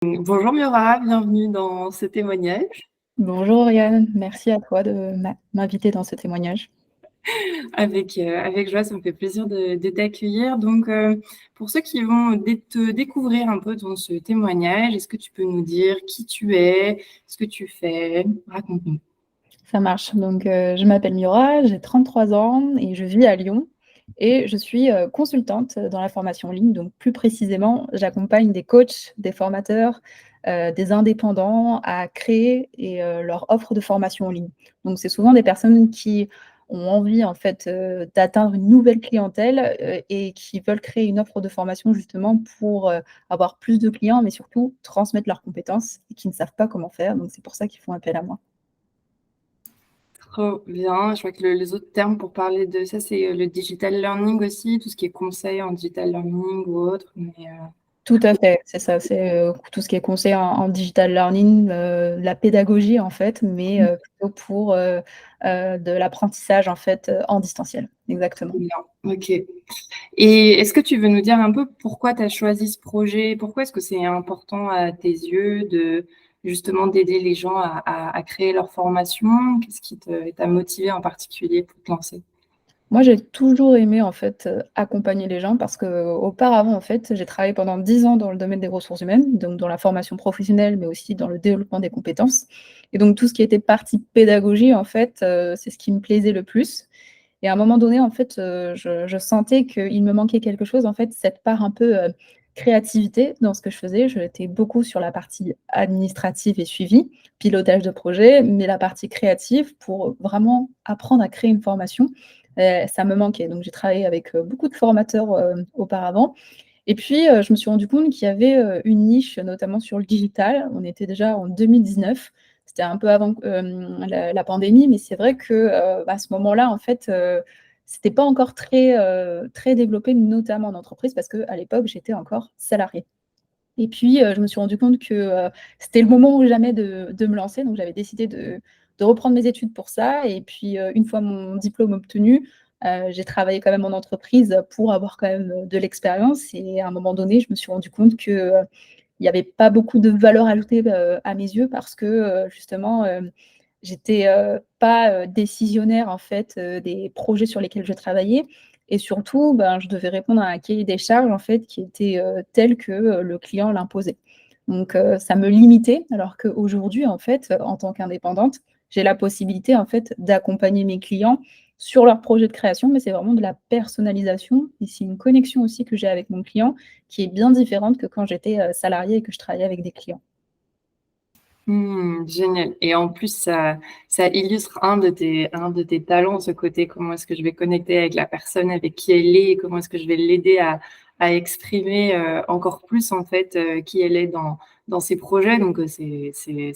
Bonjour Miora, bienvenue dans ce témoignage. Bonjour Oriane, merci à toi de m'inviter dans ce témoignage. Avec joie, ça me fait plaisir de t'accueillir. Donc, pour ceux qui vont te découvrir un peu dans ce témoignage, est-ce que tu peux nous dire qui tu es, ce que tu fais? Raconte-nous. Ça marche. Donc, je m'appelle Miora, j'ai 33 ans et je vis à Lyon et je suis consultante dans la formation en ligne. Donc, plus précisément, j'accompagne des coachs, des formateurs, des indépendants à créer leur offre de formation en ligne. Donc, c'est souvent des personnes qui ont envie en fait d'atteindre une nouvelle clientèle et qui veulent créer une offre de formation justement pour avoir plus de clients, mais surtout transmettre leurs compétences et qui ne savent pas comment faire. Donc, c'est pour ça qu'ils font appel à moi. Trop bien. Je crois que les autres termes pour parler de ça, c'est le digital learning aussi, tout ce qui est conseil en digital learning ou autre. Tout à fait, c'est ça, c'est, tout ce qui est conseil en digital learning, la pédagogie en fait, mais plutôt pour, de l'apprentissage en fait, en distanciel. Exactement. Bien, ok. Et est-ce que tu veux nous dire un peu pourquoi tu as choisi ce projet? Pourquoi est-ce que c'est important à tes yeux de justement d'aider les gens à créer leur formation? Qu'est-ce qui t'a motivé en particulier pour te lancer? Moi, j'ai toujours aimé en fait, accompagner les gens parce qu'auparavant en fait, j'ai travaillé pendant 10 ans dans le domaine des ressources humaines, donc dans la formation professionnelle, mais aussi dans le développement des compétences et donc tout ce qui était partie pédagogie en fait, c'est ce qui me plaisait le plus. Et à un moment donné, en fait, je sentais qu'il me manquait quelque chose, en fait, cette part un peu, créativité dans ce que je faisais. J'étais beaucoup sur la partie administrative et suivi, pilotage de projet, mais la partie créative pour vraiment apprendre à créer une formation, ça me manquait. Donc j'ai travaillé avec, beaucoup de formateurs, auparavant et puis, je me suis rendu compte qu'il y avait, une niche, notamment sur le digital. On était déjà en 2019. C'était un peu avant, la pandémie, mais c'est vrai que, à ce moment-là, en fait, c'était pas encore très développé, notamment en entreprise, parce qu'à l'époque, j'étais encore salariée. Et puis, je me suis rendu compte que, c'était le moment ou jamais de me lancer, donc j'avais décidé de reprendre mes études pour ça et puis, une fois mon diplôme obtenu, j'ai travaillé quand même en entreprise pour avoir quand même, de l'expérience et à un moment donné, je me suis rendu compte que, il y avait pas beaucoup de valeur ajoutée, à mes yeux parce que, justement, j'étais, pas, décisionnaire en fait, des projets sur lesquels je travaillais et surtout, ben, je devais répondre à un cahier des charges en fait qui était, tel que, le client l'imposait. Donc, ça me limitait alors qu'aujourd'hui en fait, en tant qu'indépendante, j'ai la possibilité en fait d'accompagner mes clients sur leurs projets de création, mais c'est vraiment de la personnalisation et c'est une connexion aussi que j'ai avec mon client qui est bien différente que quand j'étais, salariée et que je travaillais avec des clients. Génial. Et en plus, ça illustre un de tes talents, ce côté comment est-ce que je vais connecter avec la personne, avec qui elle est, et comment est-ce que je vais l'aider à exprimer encore plus en fait qui elle est dans ses projets. Donc c'est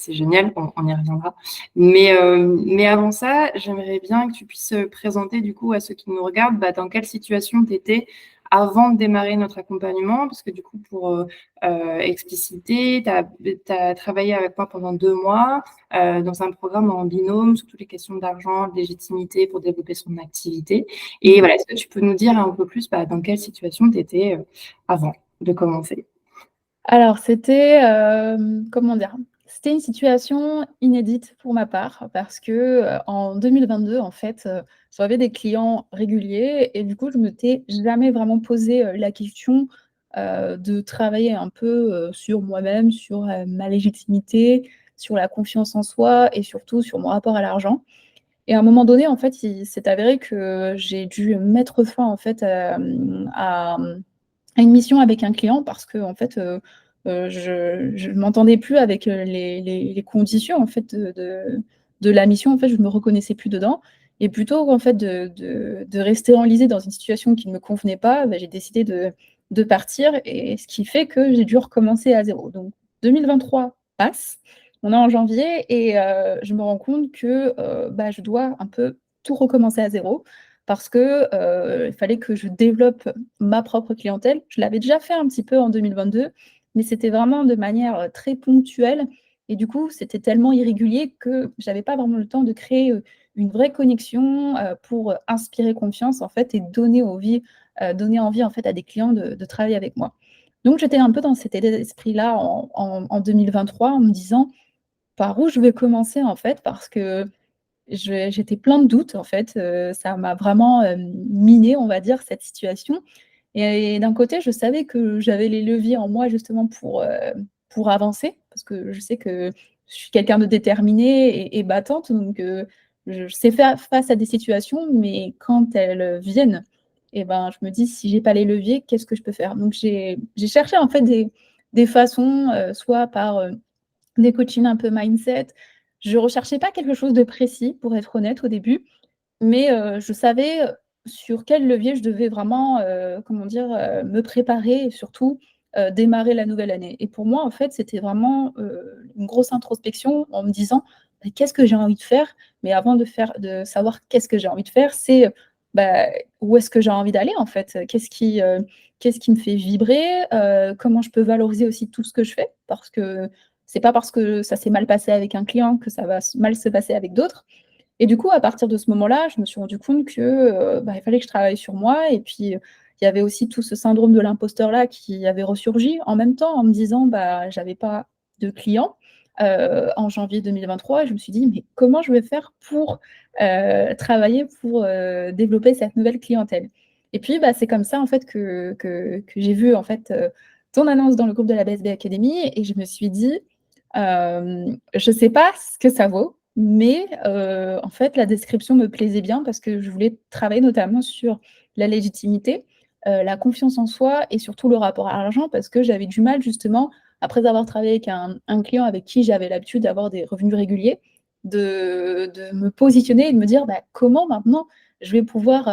génial, on y reviendra. Mais avant ça, j'aimerais bien que tu puisses présenter du coup à ceux qui nous regardent, bah, dans quelle situation tu étais avant de démarrer notre accompagnement, parce que du coup, pour expliciter, tu as travaillé avec moi pendant 2 mois dans un programme en binôme sur toutes les questions d'argent, de légitimité pour développer son activité. Et voilà, est-ce que tu peux nous dire un peu plus dans quelle situation tu étais avant de commencer? Alors c'était, comment dire? C'était une situation inédite pour ma part parce que, en 2022 en fait, j'avais des clients réguliers et du coup je m'étais jamais vraiment posé, la question, de travailler un peu, sur moi-même, sur, ma légitimité, sur la confiance en soi et surtout sur mon rapport à l'argent et à un moment donné en fait, il s'est avéré que j'ai dû mettre fin en fait, à une mission avec un client parce qu'en fait, je m'entendais plus avec, les conditions en fait de la mission. En fait, je me reconnaissais plus dedans et plutôt en fait de rester enlisée dans une situation qui ne me convenait pas, bah, j'ai décidé de partir et ce qui fait que j'ai dû recommencer à zéro. Donc 2023 passe, on est en janvier et je me rends compte que, bah, je dois un peu tout recommencer à zéro parce que, il fallait que je développe ma propre clientèle. Je l'avais déjà fait un petit peu en 2022, mais c'était vraiment de manière, très ponctuelle et du coup, c'était tellement irrégulier que j'avais pas vraiment le temps de créer, une vraie connexion, pour, inspirer confiance en fait et donner envie en fait à des clients de travailler avec moi. Donc j'étais un peu dans cet état d'esprit-là en 2023 en me disant: «Par où je vais commencer en fait?» parce que j'étais plein de doutes en fait, ça m'a vraiment, minée on va dire cette situation et d'un côté je savais que j'avais les leviers en moi justement pour avancer parce que je sais que je suis quelqu'un de déterminé et battante donc je sais faire face à des situations mais quand elles viennent et ben, je me dis: «Si j'ai pas les leviers, qu'est-ce que je peux faire?» donc j'ai cherché en fait des façons, soit par, des coachings un peu mindset. Je recherchais pas quelque chose de précis, pour être honnête, au début, mais je savais, sur quel levier je devais vraiment, comment dire? Me préparer et surtout, démarrer la nouvelle année et pour moi, en fait, c'était vraiment, une grosse introspection en me disant: «Bah, qu'est-ce que j'ai envie de faire?» mais avant de savoir qu'est-ce que j'ai envie de faire, c'est, bah, où est-ce que j'ai envie d'aller, en fait? Qu'est-ce qui me fait vibrer? Comment je peux valoriser aussi tout ce que je fais? Parce que c'est pas parce que ça s'est mal passé avec un client que ça va mal se passer avec d'autres et du coup, à partir de ce moment-là, je me suis rendu compte que, bah, il fallait que je travaille sur moi et puis, il y avait aussi tout ce syndrome de l'imposteur-là qui avait ressurgi en même temps en me disant, bah, j'avais pas de clients, en janvier 2023 et je me suis dit: «Mais comment je vais faire pour, travailler pour, développer cette nouvelle clientèle?» et puis, bah, c'est comme ça en fait que j'ai vu en fait, ton annonce dans le groupe de la BSB Academy et je me suis dit: Je sais pas ce que ça vaut, mais en fait, la description me plaisait bien parce que je voulais travailler notamment sur la légitimité, la confiance en soi et surtout le rapport à l'argent parce que j'avais du mal justement, après avoir travaillé avec un client avec qui j'avais l'habitude d'avoir des revenus réguliers, de me positionner et de me dire: «Bah, comment maintenant je vais pouvoir,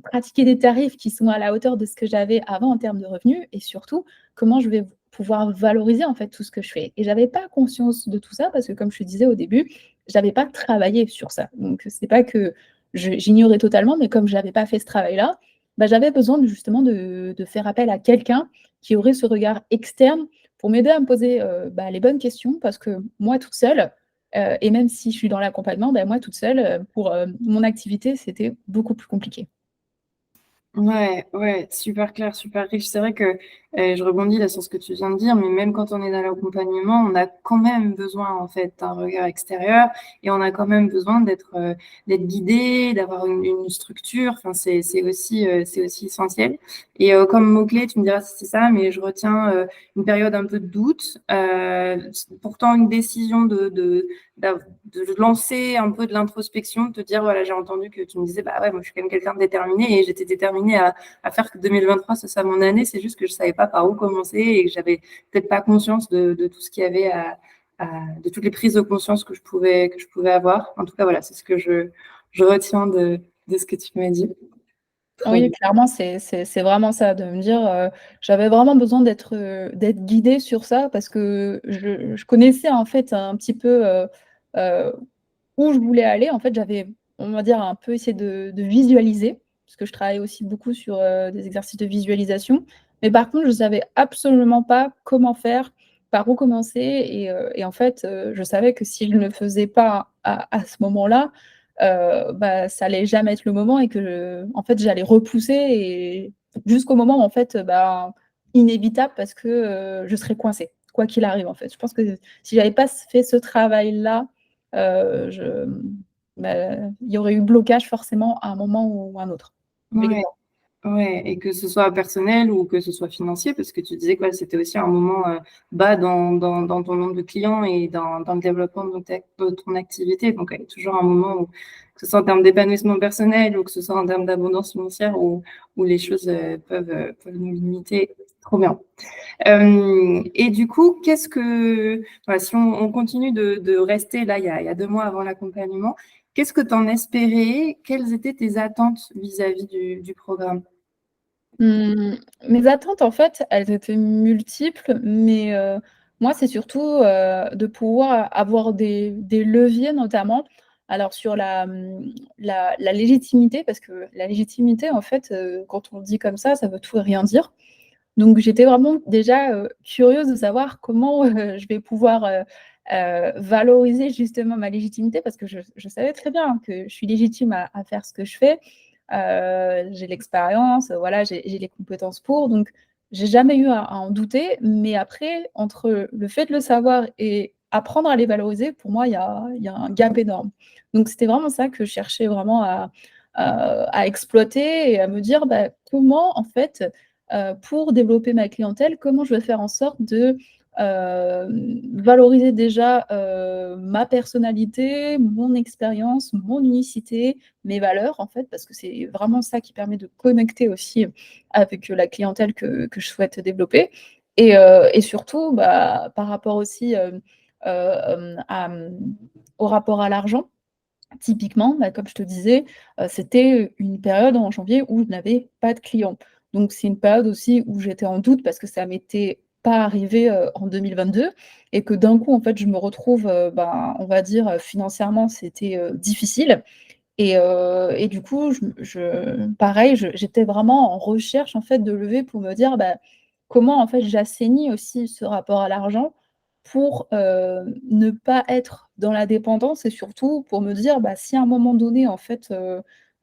pratiquer des tarifs qui sont à la hauteur de ce que j'avais avant en termes de revenus et surtout, comment je vais pouvoir valoriser en fait tout ce que je fais et j'avais pas conscience de tout ça parce que comme je te disais au début, j'avais pas travaillé sur ça. Donc c'est pas que j'ignorais totalement, mais comme j'avais pas fait ce travail-là, bah, j'avais besoin de justement de faire appel à quelqu'un qui aurait ce regard externe pour m'aider à me poser, bah, les bonnes questions parce que moi toute seule, et même si je suis dans l'accompagnement, bah, moi toute seule, pour, mon activité, c'était beaucoup plus compliqué. Ouais, ouais, super clair, super riche. C'est vrai que, je rebondis là sur ce que tu viens de dire, mais même quand on est dans l'accompagnement, on a quand même besoin, en fait, d'un regard extérieur et on a quand même besoin d'être guidé, d'avoir une structure. Enfin, c'est aussi essentiel et comme mot-clé, tu me diras si c'est ça, mais je retiens, une période un peu de doute, pourtant une décision de lancer un peu de l'introspection, de te dire, voilà, j'ai entendu que tu me disais, bah ouais, moi je suis quand même quelqu'un de déterminé et j'étais déterminée à faire que 2023 ce soit mon année. C'est juste que je savais pas par où commencer et que j'avais peut-être pas conscience de tout ce qu'il y avait de toutes les prises de conscience que je pouvais avoir. En tout cas, voilà, c'est ce que je retiens de ce que tu m'as dit. Trop Oui, bien. clairement, c'est vraiment ça, de me dire, j'avais vraiment besoin d'être guidée sur ça parce que je connaissais en fait un petit peu, heu, où je voulais aller. En fait, j'avais, on va dire, un peu essayé de visualiser, parce que je travaille aussi beaucoup sur, des exercices de visualisation. Mais par contre, je savais absolument pas comment faire, par où commencer et en fait, je savais que si je ne le faisais pas à ce moment-là, bah, ça allait jamais être le moment et que, en fait, j'allais repousser et jusqu'au moment où en fait, bah, inévitable parce que, je serais coincée, quoi qu'il arrive, en fait. Je pense que si j'avais pas fait ce travail-là, je bah, il y aurait eu blocage forcément à un moment ou à un autre, Ouais. obligatoirement. Ouais et que ce soit personnel ou que ce soit financier, parce que tu disais que, ouais, c'était aussi un moment, bas dans ton nombre de clients et dans le développement de ton activité. Donc, ouais, toujours un moment où, que ce soit en termes d'épanouissement personnel ou que ce soit en termes d'abondance financière où les choses, peuvent nous limiter. Trop bien. Et du coup, voilà, si on continue de rester là, il y a 2 mois avant l'accompagnement, qu'est-ce que tu en espérais? Quelles étaient tes attentes vis-à-vis du programme? Mmh, mes attentes, en fait, elles étaient multiples, mais moi, c'est surtout, de pouvoir avoir des leviers notamment. Alors sur la légitimité, parce que la légitimité, en fait, quand on le dit comme ça veut tout et rien dire. Donc j'étais vraiment déjà, curieuse de savoir comment, je vais pouvoir, valoriser justement ma légitimité parce que je savais très bien que je suis légitime à faire ce que je fais. J'ai l'expérience, voilà, j'ai les compétences pour donc j'ai jamais eu à en douter, mais après, entre le fait de le savoir et apprendre à les valoriser, pour moi, il y a un gap énorme. Donc c'était vraiment ça que je cherchais vraiment à exploiter et à me dire: «Bah, comment en fait, pour développer ma clientèle, comment je vais faire en sorte de, valoriser déjà, ma personnalité, mon expérience, mon unicité, mes valeurs en fait?» parce que c'est vraiment ça qui permet de connecter aussi avec la clientèle que je souhaite développer et surtout, bah, par rapport aussi, au rapport à l'argent. Typiquement, bah, comme je te disais, c'était une période en janvier où je n'avais pas de clients. Donc c'est une période aussi où j'étais en doute parce que ça m'était pas arrivé, en 2022 et que d'un coup, en fait, je me retrouve, ben, on va dire, financièrement, c'était, difficile et du coup, pareil, j'étais vraiment en recherche, en fait, de leviers pour me dire, bah, comment, en fait, j'assainis aussi ce rapport à l'argent pour, ne pas être dans la dépendance et surtout pour me dire, bah, si à un moment donné, en fait,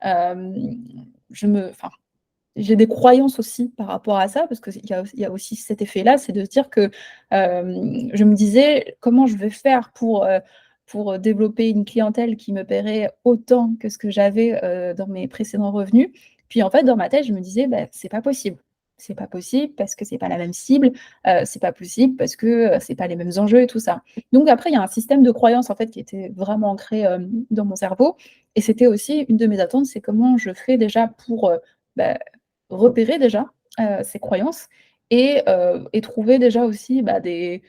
hem, enfin, j'ai des croyances aussi par rapport à ça, parce qu'il y a aussi cet effet-là, c'est de se dire que, je me disais: «Comment je vais faire pour développer une clientèle qui me paierait autant que ce que j'avais, dans mes précédents revenus?» Puis en fait, dans ma tête, je me disais: «Bah, c'est pas possible. C'est pas possible parce que c'est pas la même cible, c'est pas possible parce que, c'est pas les mêmes enjeux et tout ça». Donc après, il y a un système de croyances en fait qui était vraiment ancré, dans mon cerveau et c'était aussi une de mes attentes, c'est comment je fais déjà pour, bah, repérer déjà, ses croyances et trouver déjà aussi, bah, des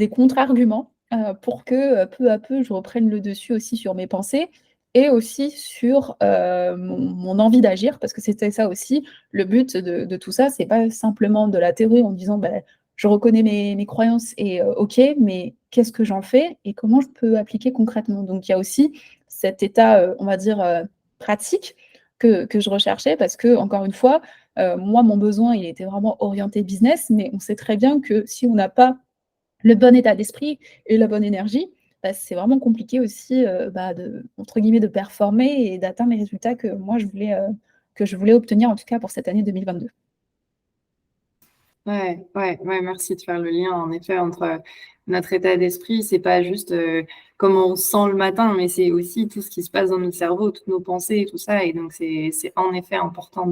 contre-arguments, pour que, peu à peu, je reprenne le dessus aussi sur mes pensées et aussi sur, mon envie d'agir. Parce que c'était ça aussi, le but de tout ça, c'est pas simplement de la théorie en disant: «Beh, je reconnais mes croyances et OK, mais qu'est-ce que j'en fais et comment je peux appliquer concrètement?» Donc il y a aussi cet état, on va dire, pratique que je recherchais parce que encore une fois, moi, mon besoin, il était vraiment orienté business, mais on sait très bien que si on n'a pas le bon état d'esprit et la bonne énergie, bah, c'est vraiment compliqué aussi, bah, de entre guillemets «de performer» et d'atteindre les résultats que je voulais obtenir en tout cas pour cette année 2022. Ouais, ouais, ouais, merci de faire le lien en effet entre notre état d'esprit. C'est pas juste, comment on se sent le matin, mais c'est aussi tout ce qui se passe dans notre cerveau, toutes nos pensées et tout ça et donc c'est en effet important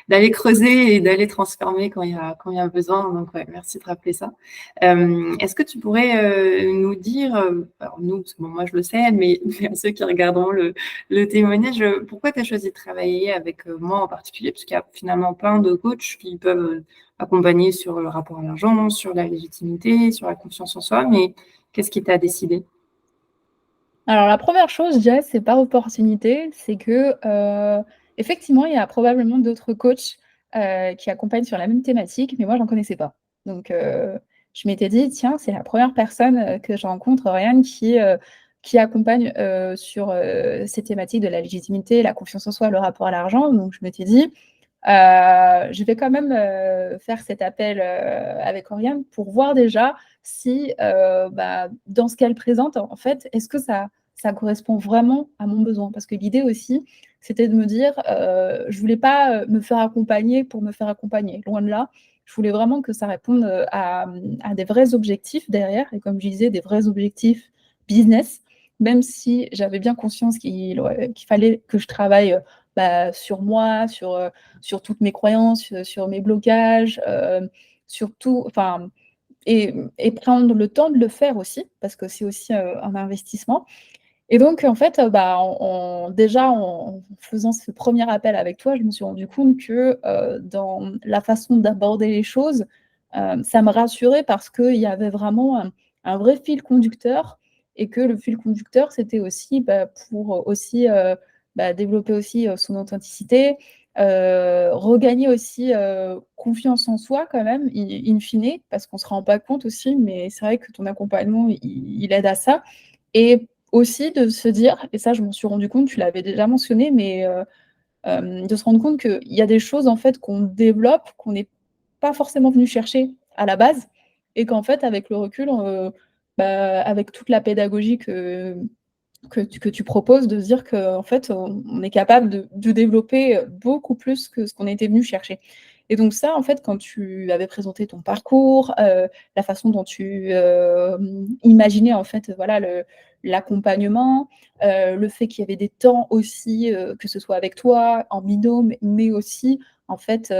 d'aller creuser et d'aller transformer quand il y a besoin donc ouais, merci de rappeler ça. Est-ce que tu pourrais, nous dire, alors nous, parce que bon moi je le sais, mais mais à ceux qui regarderont le témoignage, pourquoi tu as choisi de travailler avec, moi en particulier? Parce qu'il y a finalement plein de coachs qui peuvent, accompagner sur le rapport à l'argent, sur la légitimité, sur la confiance en soi, mais qu'est-ce qui t'a décidé? Alors la première chose, je dirais, c'est par opportunité, c'est que, effectivement, il y a probablement d'autres coachs, qui accompagnent sur la même thématique, mais moi, j'en connaissais pas. Donc, je m'étais dit: «Tiens, c'est la première personne, que je rencontre, Oriane, qui accompagne, sur, ces thématiques de la légitimité, la confiance en soi, le rapport à l'argent». Donc je m'étais dit: je vais quand même, faire cet appel, avec Oriane pour voir déjà si, bah, dans ce qu'elle présente, en fait, est-ce que ça correspond vraiment à mon besoin? Parce que l'idée aussi, c'était de me dire, je voulais pas, me faire accompagner pour me faire accompagner, loin de là. Je voulais vraiment que ça réponde, à des vrais objectifs derrière et comme je disais, des vrais objectifs business, même si j'avais bien conscience qu'il fallait que je travaille, bah, sur moi, sur toutes mes croyances, sur mes blocages, sur tout enfin et prendre le temps de le faire aussi, parce que c'est aussi, un investissement et donc en fait, bah, en faisant ce premier appel avec toi, je me suis rendu compte que, dans la façon d'aborder les choses, ça me rassurait parce qu'il y avait vraiment un vrai fil conducteur et que le fil conducteur, c'était aussi, bah, pour, aussi, bah, développer aussi, son authenticité, regagner aussi, confiance en soi quand même, in fine, parce qu'on se rend pas compte aussi, mais c'est vrai que ton accompagnement, il aide à ça et aussi de se dire et ça je m'en suis rendu compte, tu l'avais déjà mentionné, mais de se rendre compte qu'il y a des choses en fait qu'on développe, qu'on n'est pas forcément venu chercher à la base et qu'en fait avec le recul, bah, avec toute la pédagogie que tu proposes, de se dire qu'en fait on est capable de développer, beaucoup plus que ce qu'on était venu chercher Et donc ça, en fait, quand tu avais présenté ton parcours, la façon dont tu imaginais, en fait, voilà, l'accompagnement, le fait qu'il y avait des temps aussi, que ce soit avec toi, en binôme, mais aussi, en fait,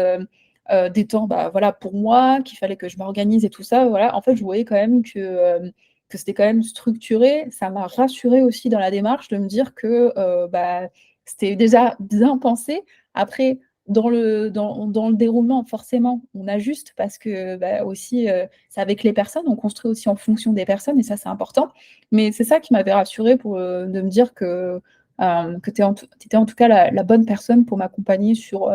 des temps, bah, voilà, pour moi, qu'il fallait que je m'organise et tout ça, voilà. En fait, je voyais quand même que c'était quand même structuré. Ça m'a rassurée aussi dans la démarche de me dire que, bah, c'était déjà bien pensé. Après, dans le déroulement, forcément, on ajuste parce que, bah, aussi, c'est avec les personnes, on construit aussi en fonction des personnes et ça, c'est important. Mais c'est ça qui m'avait rassurée pour, de me dire que tu étais en tout cas la bonne personne pour m'accompagner sur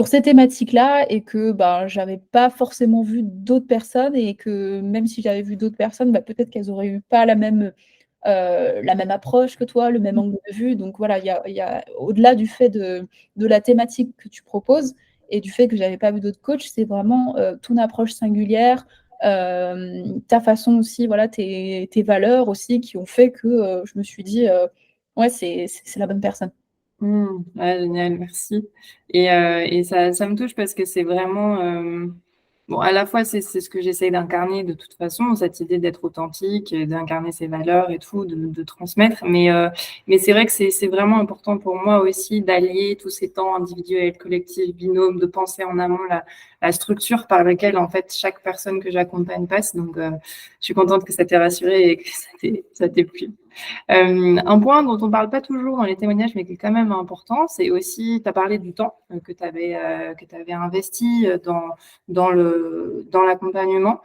ces thématiques-là et que, ben, j'avais pas forcément vu d'autres personnes et que même si j'avais vu d'autres personnes, bah, peut-être qu'elles auraient eu pas la même approche que toi, le même angle de vue. Donc voilà, il y a au-delà du fait de la thématique que tu proposes et du fait que j'avais pas vu d'autres coachs, c'est vraiment, ton approche singulière, ta façon aussi, voilà, tes valeurs aussi qui ont fait que, je me suis dit, «Ouais, c'est la bonne personne». Ouais, génial, merci et ça me touche parce que c'est vraiment, bon, à la fois, c'est ce que j'essaye d'incarner de toute façon, cette idée d'être authentique, d'incarner ses valeurs et tout, de transmettre, mais c'est vrai que c'est vraiment important pour moi aussi d'allier tous ces temps individuels, collectifs, binômes, de penser en amont la structure par laquelle, en fait, chaque personne que j'accompagne passe. Donc, je suis contente que ça t'ait rassurée et que ça t'ait plu. Un point dont on parle pas toujours dans les témoignages, mais qui est quand même important, c'est aussi, tu as parlé du temps que tu avais investi dans l'accompagnement.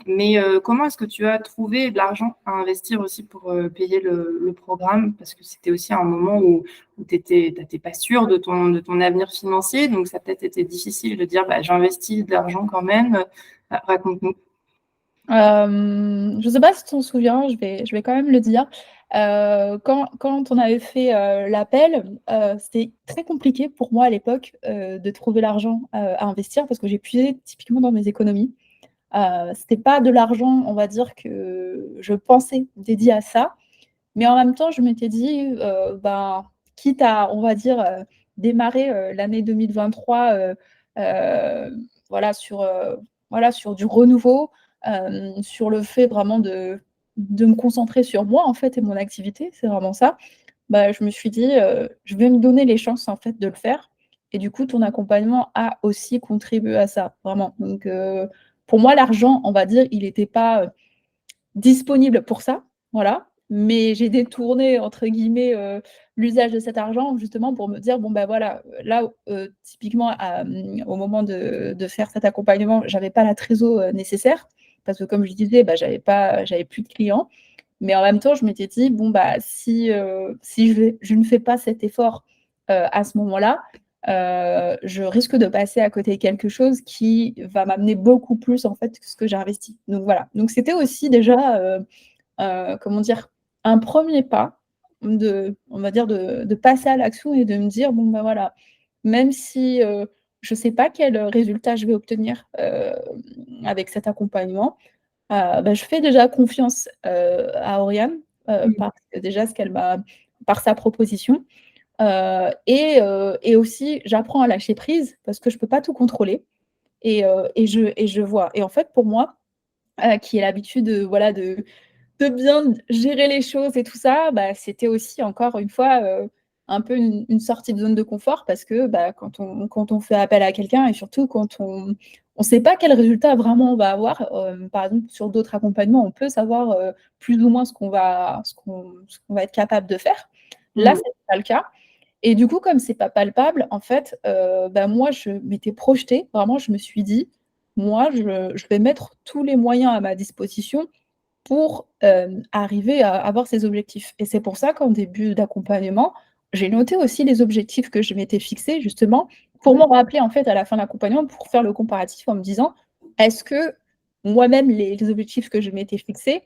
Mais comment est-ce que tu as trouvé de l'argent à investir aussi pour payer le programme? Parce que c'était aussi un moment où tu n'étais pas sûr de ton avenir financier, donc ça a peut-être été difficile de dire bah, j'investis de l'argent quand même. Raconte-nous. Je sais pas si tu t'en souviens, je vais quand même le dire. Quand on avait fait, l'appel, c'était très compliqué pour moi à l'époque, de trouver l'argent, à investir parce que j'ai puisé typiquement dans mes économies. C'était pas de l'argent, on va dire, que je pensais dédié à ça, mais en même temps, je m'étais dit, ben, quitte à, on va dire, démarrer, l'année 2023, voilà, voilà, sur du renouveau, sur le fait vraiment de me concentrer sur moi, en fait, et mon activité, c'est vraiment ça. Bah, je me suis dit, «Je vais me donner les chances, en fait, de le faire» et du coup, ton accompagnement a aussi contribué à ça, vraiment. Donc, pour moi, l'argent, on va dire, il était pas, disponible pour ça, voilà, mais j'ai «détourné» entre guillemets, l'usage de cet argent justement pour me dire: «Bon, bah, voilà, là, typiquement au moment de faire cet accompagnement, j'avais pas la trésor, nécessaire» parce que comme je disais, bah, j'avais plus de clients, mais en même temps, je m'étais dit: «Bon, bah, si je ne fais pas cet effort, à ce moment-là, je risque de passer à côté de quelque chose qui va m'amener beaucoup plus, en fait, que ce que j'ai investi». Donc voilà. Donc c'était aussi déjà, comment dire? Un premier pas on va dire de passer à l'action et de me dire: «Bon, bah, voilà, même si, je ne sais pas quel résultat je vais obtenir, avec cet accompagnement, bah, je fais déjà confiance, à Oriane, Mmh. parce que déjà ce qu'elle m'a par sa proposition, et aussi j'apprends à lâcher prise parce que je peux pas tout contrôler et je vois et en fait pour moi, qui ai l'habitude, voilà de bien gérer les choses et tout ça, bah, c'était aussi encore une fois, un peu une sortie de zone de confort parce que, bah, quand on fait appel à quelqu'un et surtout quand on sait pas quel résultat vraiment on va avoir, par exemple sur d'autres accompagnements, on peut savoir, plus ou moins ce qu'on va être capable de faire. Là, Mmh. c'était pas le cas et du coup, comme c'est pas palpable, en fait, bah, moi, je m'étais projetée, vraiment, je me suis dit: «Moi, je vais mettre tous les moyens à ma disposition pour, arriver à avoir ces objectifs et c'est pour ça qu'en début d'accompagnement, j'ai noté aussi les objectifs que je m'étais fixés justement pour me Ouais. rappeler en fait à la fin de l'accompagnement pour faire le comparatif en me disant: «Est-ce que moi-même les objectifs que je m'étais fixés,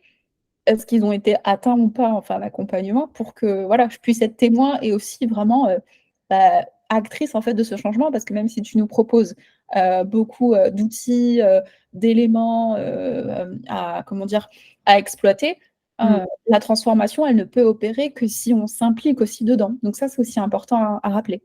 est-ce qu'ils ont été atteints ou pas en fin d'accompagnement?» pour que voilà, je puisse être témoin et aussi vraiment, bah, actrice en fait de ce changement parce que même si tu nous proposes, beaucoup, d'outils, d'éléments, à comment dire? À exploiter, Mmh. la transformation elle ne peut opérer que si on s'implique aussi dedans. Donc ça, c'est aussi important à rappeler.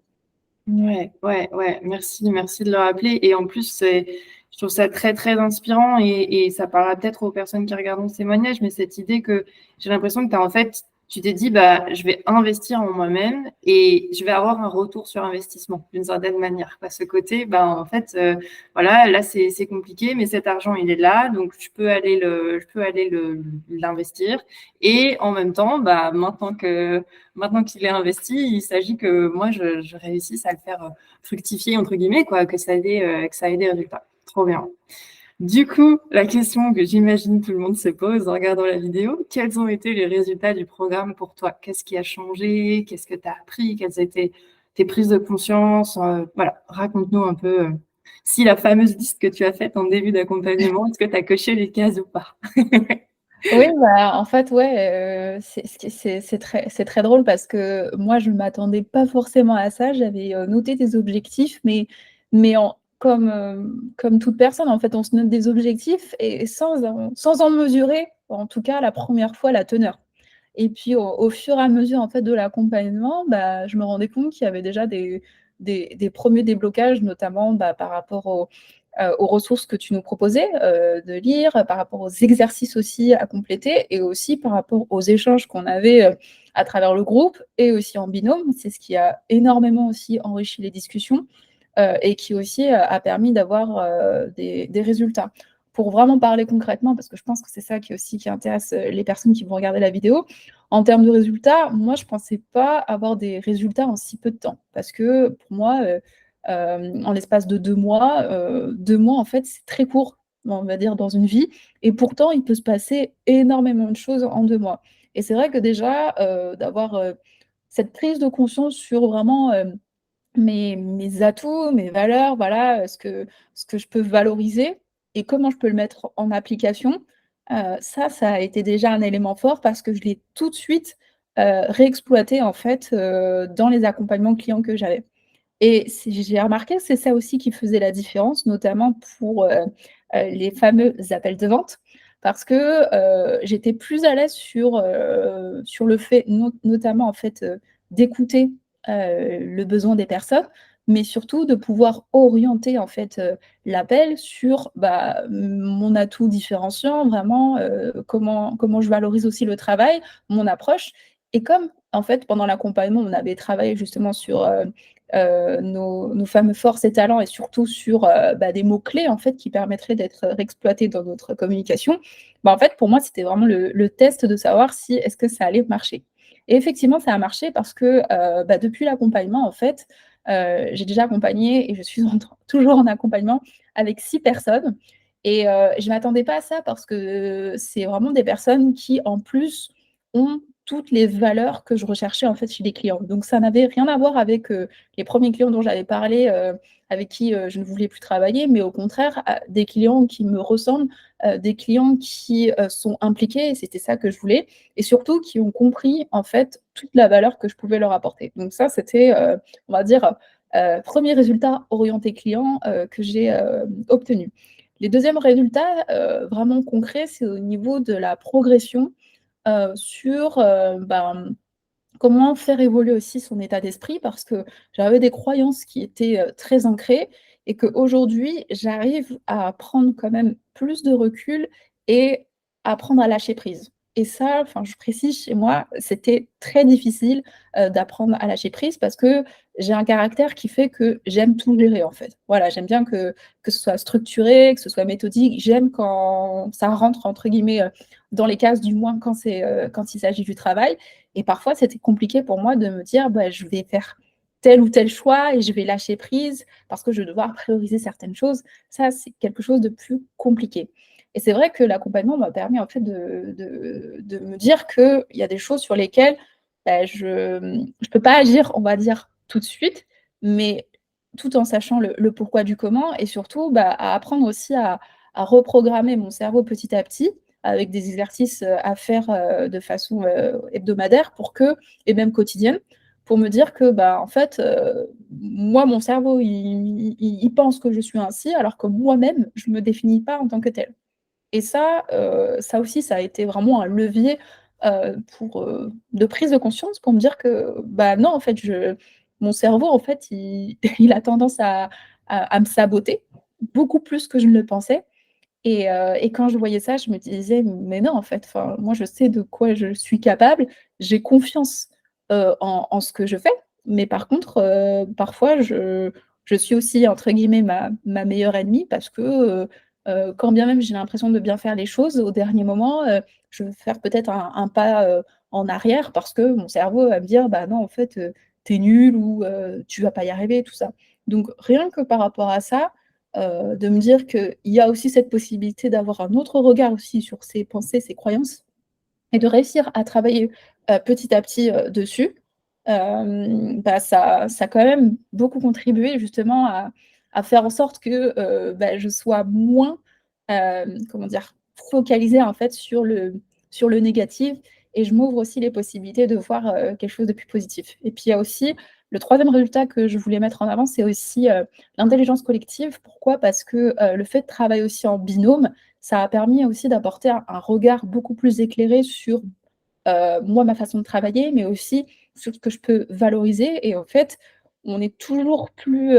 Ouais, ouais, ouais. Merci de le rappeler. Et en plus, je trouve ça très, très inspirant et ça parlera peut-être aux personnes qui regardent ce témoignage, mais cette idée que j'ai l'impression que en fait, tu t'es dit, bah, je vais investir en moi-même et je vais avoir un retour sur investissement d'une certaine manière. À ce côté, bah, en fait, voilà, là, c'est compliqué, mais cet argent, il est là, donc je peux aller l'investir. Et en même temps, bah, maintenant qu'il est investi, il s'agit que moi, je réussisse à le faire fructifier, entre guillemets, quoi, que ça ait des résultats. Trop bien. Du coup, la question que j'imagine tout le monde se pose en regardant la vidéo, quels ont été les résultats du programme pour toi? Qu'est-ce qui a changé? Qu'est-ce que tu as appris? Quelles étaient tes prises de conscience? Voilà, raconte-nous un peu si la fameuse liste que tu as faite en début d'accompagnement, est-ce que tu as coché les cases ou pas? Oui, bah, en fait, ouais, c'est très drôle parce que moi, je ne m'attendais pas forcément à ça. J'avais, noté des objectifs, mais comme toute personne, en fait, on se note des objectifs et sans en mesurer, en tout cas la première fois, la teneur. Et puis au fur et à mesure, en fait, de l'accompagnement, bah, je me rendais compte qu'il y avait déjà des 1ers déblocages, notamment, bah, par rapport aux ressources que tu nous proposais, de lire, par rapport aux exercices aussi à compléter et aussi par rapport aux échanges qu'on avait, à travers le groupe et aussi en binôme. C'est ce qui a énormément aussi enrichi les discussions, et qui aussi, a permis d'avoir, des résultats. Pour vraiment parler concrètement, parce que je pense que c'est ça qui intéresse, les personnes qui vont regarder la vidéo. En termes de résultats, moi, je pensais pas avoir des résultats en si peu de temps parce que pour moi, en l'espace de 2 mois, 2 mois, en fait, c'est très court, on va dire, dans une vie et pourtant, il peut se passer énormément de choses en 2 mois et c'est vrai que déjà, d'avoir, cette prise de conscience sur vraiment, mes atouts, mes valeurs, voilà, ce que je peux valoriser et comment je peux le mettre en application. Ça a été déjà un élément fort parce que je l'ai tout de suite, réexploité en fait, dans les accompagnements clients que j'avais. Et j'ai remarqué que c'est ça aussi qui faisait la différence, notamment pour, les fameux appels de vente. Parce que, j'étais plus à l'aise sur le fait notamment en fait, d'écouter, le besoin des personnes, mais surtout de pouvoir orienter en fait, l'appel sur, bah, mon atout différenciant vraiment, comment je valorise aussi le travail, mon approche et comme en fait pendant l'accompagnement, on avait travaillé justement sur, nos fameux forces et talents et surtout sur, bah, des mots-clés en fait qui permettraient d'être réexploités dans notre communication. Bah, en fait, pour moi, c'était vraiment le test de savoir si est-ce que ça allait marcher et effectivement, ça a marché parce que, bah, depuis l'accompagnement, en fait, j'ai déjà accompagné et je suis toujours en accompagnement avec 6 personnes et je m'attendais pas à ça parce que c'est vraiment des personnes qui, en plus, ont toutes les valeurs que je recherchais, en fait, chez les clients. Donc ça n'avait rien à voir avec, les premiers clients dont j'avais parlé, avec qui, je ne voulais plus travailler, mais au contraire, des clients qui me ressemblent, des clients qui, sont impliqués et c'était ça que je voulais et surtout qui ont compris, en fait, toute la valeur que je pouvais leur apporter. Donc ça, c'était, on va dire, 1er résultat orienté client, que j'ai, obtenu. Les 2e résultats, vraiment concrets, c'est au niveau de la progression, sur, ben, comment faire évoluer aussi son état d'esprit? Parce que j'avais des croyances qui étaient, très ancrées et qu'aujourd'hui, j'arrive à prendre quand même plus de recul et apprendre à lâcher prise. Et ça, enfin, je précise, chez moi, c'était très difficile, d'apprendre à lâcher prise parce que j'ai un caractère qui fait que j'aime tout gérer, en fait. Voilà, j'aime bien que ce soit structuré, que ce soit méthodique. J'aime quand ça rentre entre guillemets, «dans les cases», du moins quand il s'agit du travail et parfois, c'était compliqué pour moi de me dire: «Bah, je vais faire tel ou tel choix et je vais lâcher prise parce que je vais devoir prioriser certaines choses». Ça, c'est quelque chose de plus compliqué et c'est vrai que l'accompagnement m'a permis, en fait, de me dire qu'il y a des choses sur lesquelles, bah, je peux pas agir, on va dire, tout de suite, mais tout en sachant le pourquoi du comment et surtout, bah, à apprendre aussi à reprogrammer mon cerveau petit à petit avec des exercices, à faire, de façon, hebdomadaire pour que et même quotidienne, pour me dire que, bah, en fait, moi, mon cerveau, il pense que je suis ainsi, alors que moi-même, je me définis pas en tant que telle. Et ça aussi, ça a été vraiment un levier, de prise de conscience pour me dire que, bah, non, en fait, mon cerveau, en fait, il il a tendance à me saboter, beaucoup plus que je ne le pensais. Et quand je voyais ça, je me disais: «Mais non, en fait, enfin, moi, je sais de quoi je suis capable, j'ai confiance, en ce que je fais». Mais par contre, parfois, je suis aussi, entre guillemets, «ma meilleure ennemie» parce que, quand bien même j'ai l'impression de bien faire les choses, au dernier moment, je vais faire peut-être un pas, en arrière parce que mon cerveau va me dire: «Bah non, en fait, tu es nul» ou «Tu vas pas y arriver», tout ça. Donc rien que par rapport à ça, de me dire qu'il y a aussi cette possibilité d'avoir un autre regard aussi sur ses pensées, ses croyances et de réussir à travailler, petit à petit, dessus, bah, ça a quand même beaucoup contribué justement à faire en sorte que, bah, je sois moins, comment dire? Focalisée en fait sur le négatif et je m'ouvre aussi les possibilités de voir, quelque chose de plus positif. Et puis il y a aussi le troisième résultat que je voulais mettre en avant, c'est aussi, l'intelligence collective. Pourquoi? Parce que, le fait de travailler aussi en binôme, ça a permis aussi d'apporter un regard beaucoup plus éclairé sur, moi, ma façon de travailler, mais aussi sur ce que je peux valoriser. Et en fait, on est toujours plus,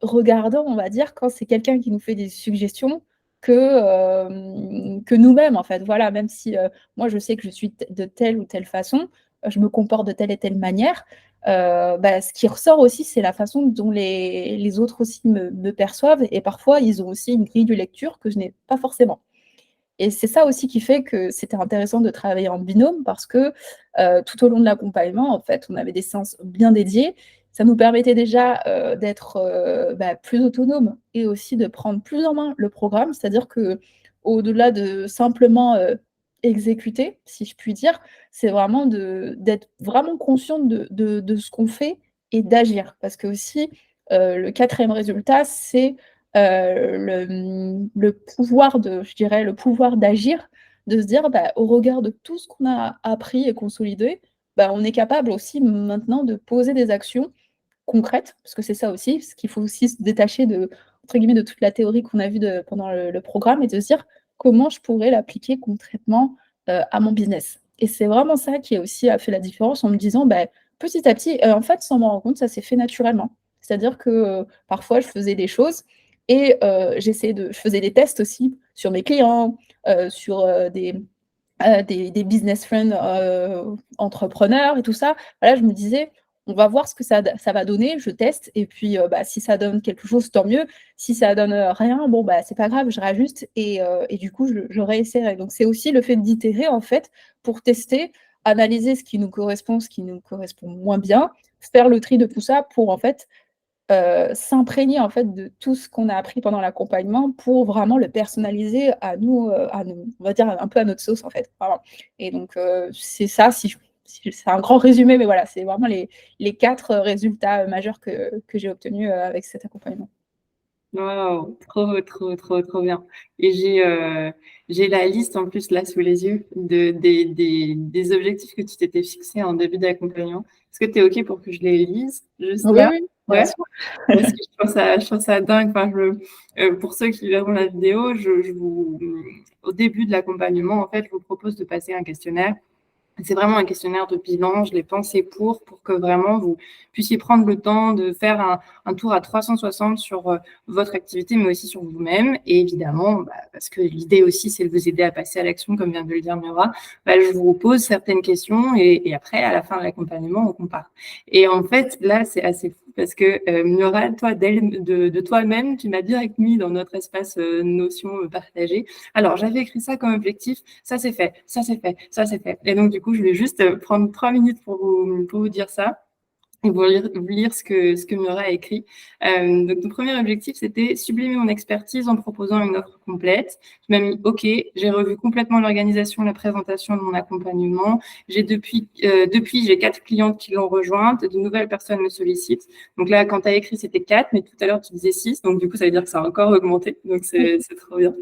regardant, on va dire, quand c'est quelqu'un qui nous fait des suggestions que nous-mêmes, en fait. Voilà, même si, moi, je sais que je suis de telle ou telle façon, je me comporte de telle et telle manière, bah, ce qui ressort aussi, c'est la façon dont les autres aussi me perçoivent et parfois, ils ont aussi une grille de lecture que je n'ai pas forcément. Et c'est ça aussi qui fait que c'était intéressant de travailler en binôme parce que, tout au long de l'accompagnement, en fait, on avait des séances bien dédiées. Ça nous permettait déjà, d'être, bah, plus autonomes et aussi de prendre plus en main le programme. C'est-à-dire qu'au-delà de simplement, exécuter, si je puis dire, c'est vraiment d'être vraiment consciente de ce qu'on fait et d'agir. Parce qu'aussi, le quatrième résultat, c'est le pouvoir je dirais, le pouvoir d'agir, de se dire, bah, au regard de tout ce qu'on a appris et consolidé, bah, on est capable aussi maintenant de poser des actions concrètes, parce que c'est ça aussi, parce qu'il faut aussi se détacher de entre guillemets «de toute la théorie» qu'on a vue pendant le programme et de se dire: «Comment je pourrais l'appliquer concrètement, à mon business?» Et c'est vraiment ça qui a aussi a fait la différence en me disant, bah, petit à petit, en fait, sans m'en rendre compte, ça s'est fait naturellement. C'est-à-dire que, parfois je faisais des choses et je faisais des tests aussi sur mes clients, sur, des business friends, entrepreneurs et tout ça. Voilà, je me disais: «On va voir ce que ça va donner». Je teste et puis, bah, si ça donne quelque chose, tant mieux. Si ça donne, rien, bon, bah, c'est pas grave, je réajuste et du coup, je réessayerai. Donc c'est aussi le fait d'itérer, en fait, pour tester, analyser ce qui nous correspond moins bien, faire le tri de tout ça pour, en fait, s'imprégner en fait de tout ce qu'on a appris pendant l'accompagnement pour vraiment le personnaliser à nous, on va dire un peu à notre sauce en fait, vraiment. Et donc c'est ça si c'est un grand résumé, mais voilà, c'est vraiment les 4 résultats, majeurs que j'ai obtenus, avec cet accompagnement. Waouh, trop, trop, trop, trop bien. Et j'ai la liste en plus là sous les yeux des objectifs que tu t'étais fixés en début d'accompagnement. Est-ce que tu es OK pour que je les lise juste Oui, là? oui, bien Ouais? sûr. Parce que je trouve ça dingue. Enfin, pour ceux qui verront la vidéo, au début de l'accompagnement, en fait, je vous propose de passer un questionnaire. C'est vraiment un questionnaire de bilan, je l'ai pensé pour que vraiment vous puissiez prendre le temps de faire un tour à 360 sur votre activité, mais aussi sur vous-même. Et évidemment, bah, parce que l'idée aussi, c'est de vous aider à passer à l'action, comme vient de le dire Mura, bah, je vous pose certaines questions et après, à la fin de l'accompagnement, on compare. Et en fait, là, c'est assez fou parce que Mura, toi, de toi-même, tu m'as direct mis dans notre espace notion partagée. Alors, j'avais écrit ça comme objectif, ça c'est fait, ça c'est fait, ça c'est fait. Et donc, du coup, je vais juste prendre 3 minutes pour vous dire ça et vous lire ce que Mura a écrit. Donc, ton premier objectif, c'était sublimer mon expertise en proposant une offre complète. Tu m'as mis OK, j'ai revu complètement l'organisation, la présentation de mon accompagnement. Depuis, j'ai 4 clientes qui l'ont rejointe, de nouvelles personnes me sollicitent. Donc là, quand tu as écrit, c'était 4, mais tout à l'heure, tu disais 6. Donc, du coup, ça veut dire que ça a encore augmenté. Donc, Oui. c'est trop bien.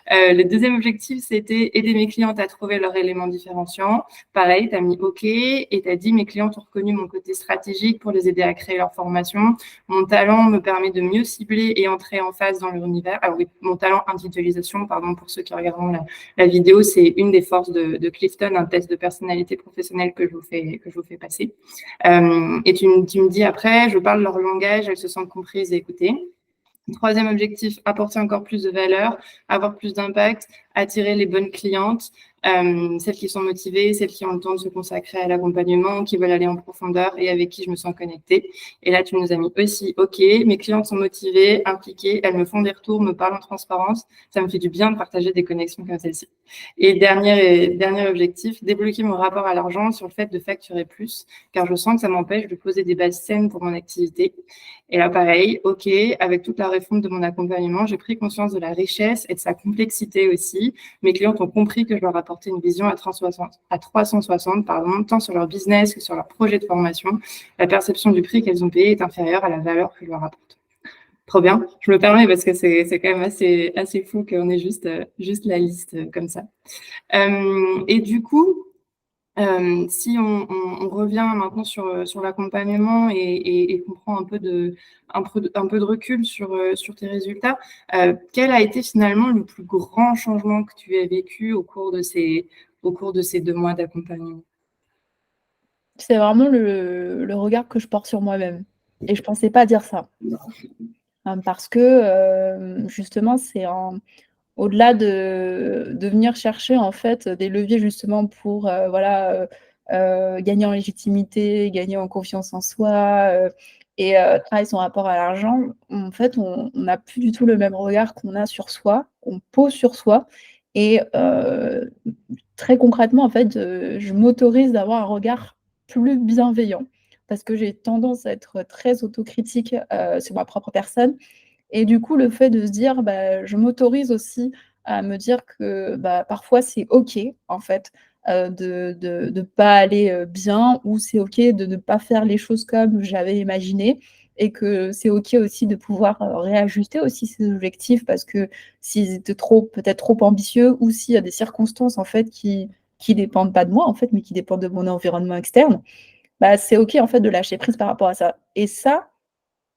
Le deuxième objectif, c'était aider mes clientes à trouver leur élément différenciant. Pareil, tu as mis OK et tu as dit mes clientes ont reconnu mon côté stratégique public pour les aider à créer leur formation. Mon talent me permet de mieux cibler et entrer en phase dans leur univers. Alors oui, mon talent individualisation, pardon, pour ceux qui regarderont la vidéo, c'est une des forces de Clifton, un test de personnalité professionnelle que je vous fais passer. Et tu me dis après, je parle leur langage, elles se sentent comprises et écoutées. Troisième objectif, apporter encore plus de valeur, avoir plus d'impact, attirer les bonnes clientes, celles qui sont motivées, celles qui ont le temps de se consacrer à l'accompagnement, qui veulent aller en profondeur et avec qui je me sens connectée. Et là, tu nous as mis aussi, OK, mes clientes sont motivées, impliquées, elles me font des retours, me parlent en transparence. Ça me fait du bien de partager des connexions comme celle-ci. Et dernier objectif, débloquer mon rapport à l'argent sur le fait de facturer plus, car je sens que ça m'empêche de poser des bases saines pour mon activité. Et là, pareil, OK, avec toute la refonte de mon accompagnement, j'ai pris conscience de la richesse et de sa complexité aussi. Mes clientes ont compris que je leur apportais une vision à 360, tant sur leur business que sur leur projet de formation. La perception du prix qu'elles ont payé est inférieure à la valeur que je leur apporte. Trop bien. Je me permets parce que c'est quand même assez fou qu'on ait juste la liste comme ça. Et du coup, si on revient maintenant sur l'accompagnement et qu'on prend un peu de recul sur tes résultats, quel a été finalement le plus grand changement que tu as vécu au cours de ces 2 mois d'accompagnement? C'est vraiment le regard que je porte sur moi-même et je pensais pas dire ça. Parce que, justement, c'est au-delà de venir chercher, en fait, des leviers justement pour, voilà, gagner en légitimité, gagner en confiance en soi, et travailler son rapport à l'argent. En fait, on n'a plus du tout le même regard qu'on a sur soi, qu'on pose sur soi et très concrètement, en fait, je m'autorise d'avoir un regard plus bienveillant parce que j'ai tendance à être très autocritique, sur ma propre personne et du coup, le fait de se dire, bah, je m'autorise aussi à me dire que, bah, parfois c'est OK, en fait, de pas aller, bien ou c'est OK de ne pas faire les choses comme j'avais imaginé et que c'est OK aussi de pouvoir, réajuster aussi ses objectifs parce que s'ils étaient peut-être trop ambitieux ou s'il y a des circonstances, en fait, qui dépendent pas de moi, en fait, mais qui dépendent de mon environnement externe, bah, c'est OK, en fait, de lâcher prise par rapport à ça et ça,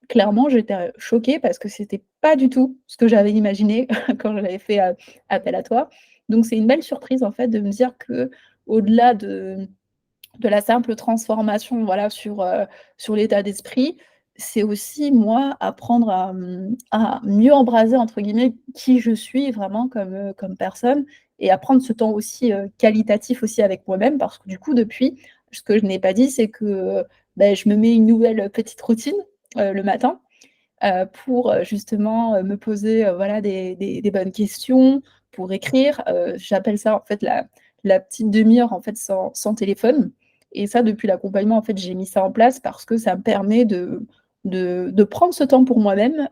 clairement, j'étais, choquée parce que c'était pas du tout ce que j'avais imaginé quand j'avais fait, appel à toi. Donc c'est une belle surprise, en fait, de me dire qu'au-delà de la simple transformation, voilà, sur l'état d'esprit, c'est aussi moi apprendre à «mieux embraser» entre guillemets qui je suis vraiment comme personne et à prendre ce temps aussi, qualitatif aussi avec moi-même parce que du coup depuis, ce que je n'ai pas dit, c'est que, je me mets une nouvelle, petite routine, le matin pour, justement, me poser, voilà des bonnes questions, pour écrire. J'appelle ça en fait la petite demi-heure en fait sans téléphone et ça depuis l'accompagnement en fait j'ai mis ça en place parce que ça me permet de prendre ce temps pour moi-même,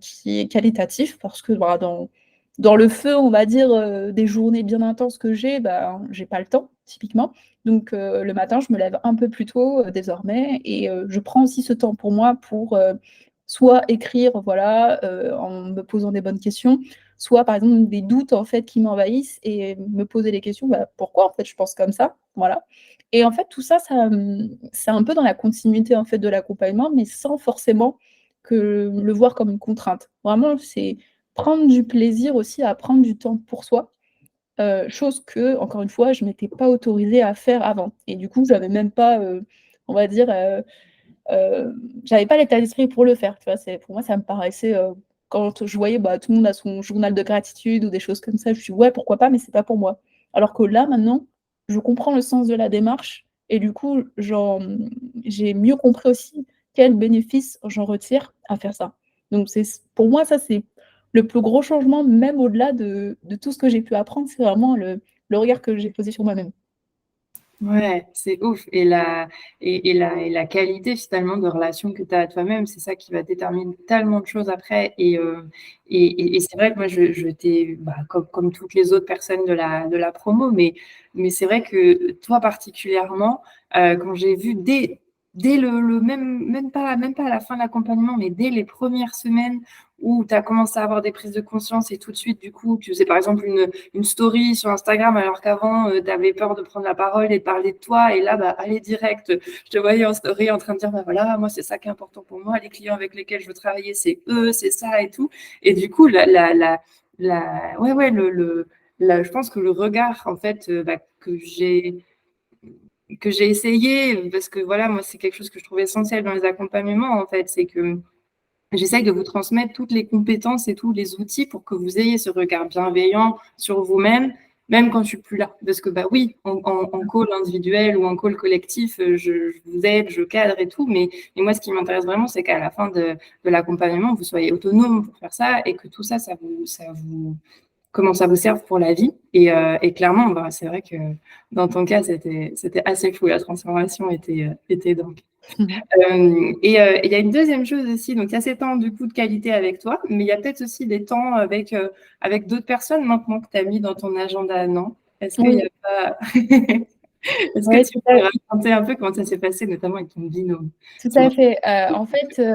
qui est qualitatif parce que, bah, dans le feu, on va dire, des journées bien intenses que j'ai pas le temps typiquement. Donc le matin, je me lève un peu plus tôt, désormais et je prends aussi ce temps pour moi pour, soit écrire, voilà, en me posant des bonnes questions, soit par exemple des doutes en fait qui m'envahissent et me poser les questions, bah, pourquoi en fait je pense comme ça? Voilà et en fait tout ça, c'est un peu dans la continuité en fait de l'accompagnement, mais sans forcément que le voir comme une contrainte. Vraiment, c'est prendre du plaisir aussi à prendre du temps pour soi, chose que, encore une fois, je m'étais pas autorisée à faire avant et du coup, j'avais même pas, on va dire, j'avais pas l'état d'esprit pour le faire, tu vois? C'est pour moi, ça me paraissait, quand je voyais, bah, tout le monde a son journal de gratitude ou des choses comme ça, je me suis dit: «Ouais, pourquoi pas?» mais c'est pas pour moi. Alors que là, maintenant, je comprends le sens de la démarche et du coup, j'ai mieux compris aussi quels bénéfices j'en retire à faire ça. Donc pour moi, ça, c'est le plus gros changement, même au-delà de tout ce que j'ai pu apprendre, c'est vraiment le regard que j'ai posé sur moi-même. Ouais, c'est ouf et la qualité finalement de relation que tu as à toi-même, c'est ça qui va déterminer tellement de choses après et c'est vrai que moi je t'ai bah, comme toutes les autres personnes de la promo, mais c'est vrai que toi particulièrement, quand j'ai vu dès le même pas à la fin de l'accompagnement, mais dès les premières semaines où tu as commencé à avoir des prises de conscience et tout de suite, du coup, tu faisais par exemple une story sur Instagram alors qu'avant, tu avais peur de prendre la parole et de parler de toi. Et là, bah, allez direct, je te voyais en story en train de dire, bah voilà, moi, c'est ça qui est important pour moi. Les clients avec lesquels je veux travailler, c'est eux, c'est ça et tout. Et du coup, je pense que le regard, en fait, que j'ai essayé, parce que voilà, moi, c'est quelque chose que je trouve essentiel dans les accompagnements, en fait, c'est que j'essaye de vous transmettre toutes les compétences et tous les outils pour que vous ayez ce regard bienveillant sur vous-même, même quand je suis plus là. Parce que, bah oui, en call individuel ou en call collectif, je vous aide, je cadre et tout, mais moi, ce qui m'intéresse vraiment, c'est qu'à la fin de l'accompagnement, vous soyez autonome pour faire ça et que tout ça, comment ça vous serve pour la vie. Et clairement, bah, c'est vrai que dans ton cas, c'était assez fou. La transformation était dingue. Il y a une deuxième chose aussi, donc il y a ces temps du coup de qualité avec toi, mais il y a peut-être aussi des temps avec d'autres personnes maintenant que tu as mis dans ton agenda, non? Est-ce qu'il y Oui, a pas... Est-ce que oui, tu peux raconter un peu comment ça s'est passé, notamment avec ton binôme? tout à fait. En fait, c'est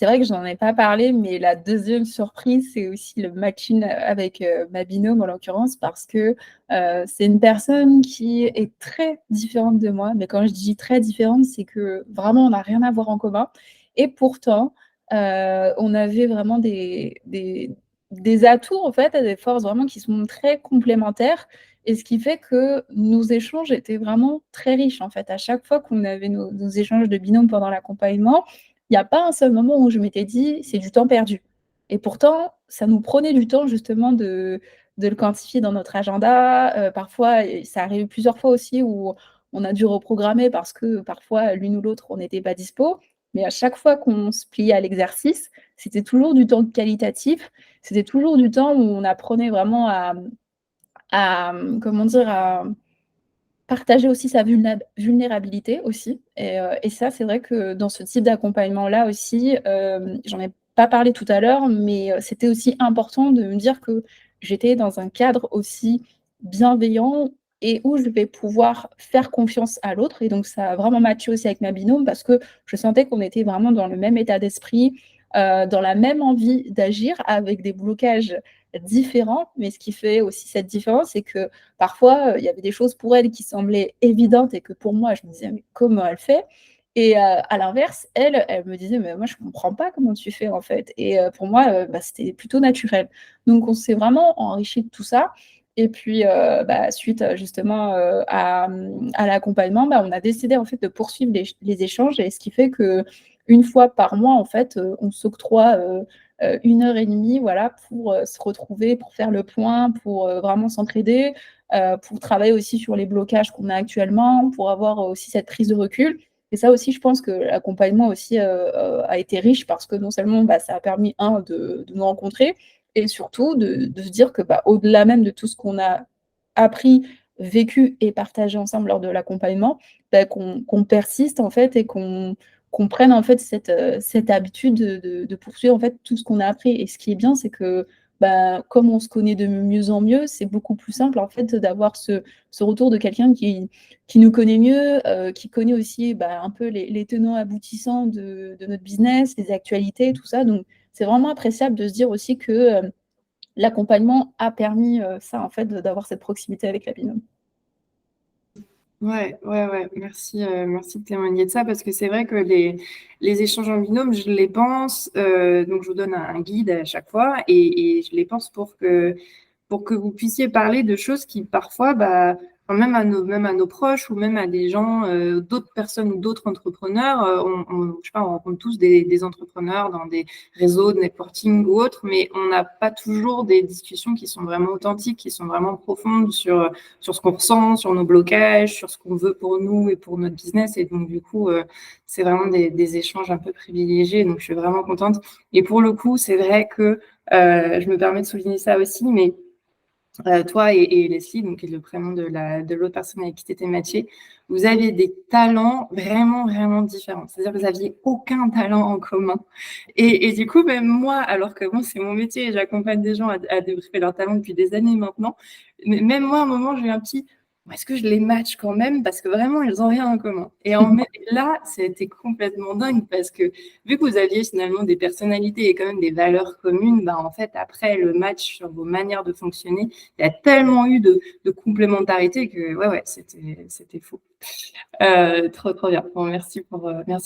vrai que j'en ai pas parlé, mais la deuxième surprise, c'est aussi le matching avec ma binôme, en l'occurrence, parce que c'est une personne qui est très différente de moi. Mais quand je dis très différente, c'est que vraiment, on n'a rien à voir en commun. Et pourtant, on avait vraiment des atouts, en fait, et des forces vraiment qui sont très complémentaires. Et ce qui fait que nos échanges étaient vraiment très riches, en fait. À chaque fois qu'on avait nos échanges de binôme pendant l'accompagnement, il n'y a pas un seul moment où je m'étais dit: «C'est du temps perdu» et pourtant, ça nous prenait du temps justement de le quantifier dans notre agenda. Parfois et ça arrive plusieurs fois aussi où on a dû reprogrammer parce que parfois l'une ou l'autre, on n'était pas dispo. Mais à chaque fois qu'on se pliait à l'exercice, c'était toujours du temps qualitatif. C'était toujours du temps où on apprenait vraiment comment dire? À partager aussi sa vulnérabilité aussi et ça, c'est vrai que dans ce type d'accompagnement-là aussi, j'en ai pas parlé tout à l'heure, mais c'était aussi important de me dire que j'étais dans un cadre aussi bienveillant et où je vais pouvoir faire confiance à l'autre et donc ça a vraiment matché aussi avec ma binôme parce que je sentais qu'on était vraiment dans le même état d'esprit, dans la même envie d'agir avec des blocages différents. Mais ce qui fait aussi cette différence, c'est que parfois, il y avait des choses pour elle qui semblaient évidentes et que pour moi, je me disais: «Mais comment elle fait?» et à l'inverse, elle me disait: «Mais moi, je comprends pas comment tu fais, en fait» et pour moi, bah, c'était plutôt naturel. Donc on s'est vraiment enrichi de tout ça et puis, bah, suite, justement, à l'accompagnement, bah, on a décidé, en fait, de poursuivre les échanges et ce qui fait qu'une fois par mois, en fait, on s'octroie, 1 heure et demie, voilà, pour, se retrouver, pour faire le point, pour, vraiment s'entraider, pour travailler aussi sur les blocages qu'on a actuellement, pour avoir aussi cette prise de recul et ça aussi, je pense que l'accompagnement aussi, a été riche parce que non seulement, bah, ça a permis, de nous rencontrer et surtout de se dire que, bah, au-delà même de tout ce qu'on a appris, vécu et partagé ensemble lors de l'accompagnement, bah, qu'on persiste en fait et qu'on prenne en fait cette habitude de poursuivre en fait tout ce qu'on a appris et ce qui est bien, c'est que, bah, comme on se connaît de mieux en mieux, c'est beaucoup plus simple en fait d'avoir ce retour de quelqu'un qui nous connaît mieux, qui connaît aussi, bah, un peu les tenants aboutissants de notre business, les actualités, tout ça. Donc c'est vraiment appréciable de se dire aussi que, l'accompagnement a permis, ça en fait, d'avoir cette proximité avec la binôme. Ouais, ouais, ouais. Merci de témoigner de ça parce que c'est vrai que les échanges en binôme, je les pense, donc je vous donne un guide à chaque fois et je les pense pour que vous puissiez parler de choses qui parfois, bah, enfin, même à nos proches ou même à des gens, d'autres personnes ou d'autres entrepreneurs, je sais pas, on rencontre tous des entrepreneurs dans des réseaux de networking ou autres, mais on n'a pas toujours des discussions qui sont vraiment authentiques, qui sont vraiment profondes sur ce qu'on ressent, sur nos blocages, sur ce qu'on veut pour nous et pour notre business. Et donc, du coup, c'est vraiment des échanges un peu privilégiés. Donc, je suis vraiment contente. Et pour le coup, c'est vrai que je me permets de souligner ça aussi, mais toi et Leslie, donc qui est le prénom de l'autre personne avec qui tu étais matchée, vous avez des talents vraiment, vraiment différents. C'est-à-dire que vous n'aviez aucun talent en commun. Et du coup, même moi, alors que bon, c'est mon métier et j'accompagne des gens à développer leurs talents depuis des années maintenant, mais même moi, à un moment, j'ai eu un petit est-ce que je les match quand même parce que vraiment, elles n'ont rien en commun. Et là, ça a été complètement dingue parce que vu que vous aviez finalement des personnalités et quand même des valeurs communes, bah, en fait, après le match sur vos manières de fonctionner, il y a tellement eu de complémentarité que ouais, c'était fou. Trop, trop bien. Bon, merci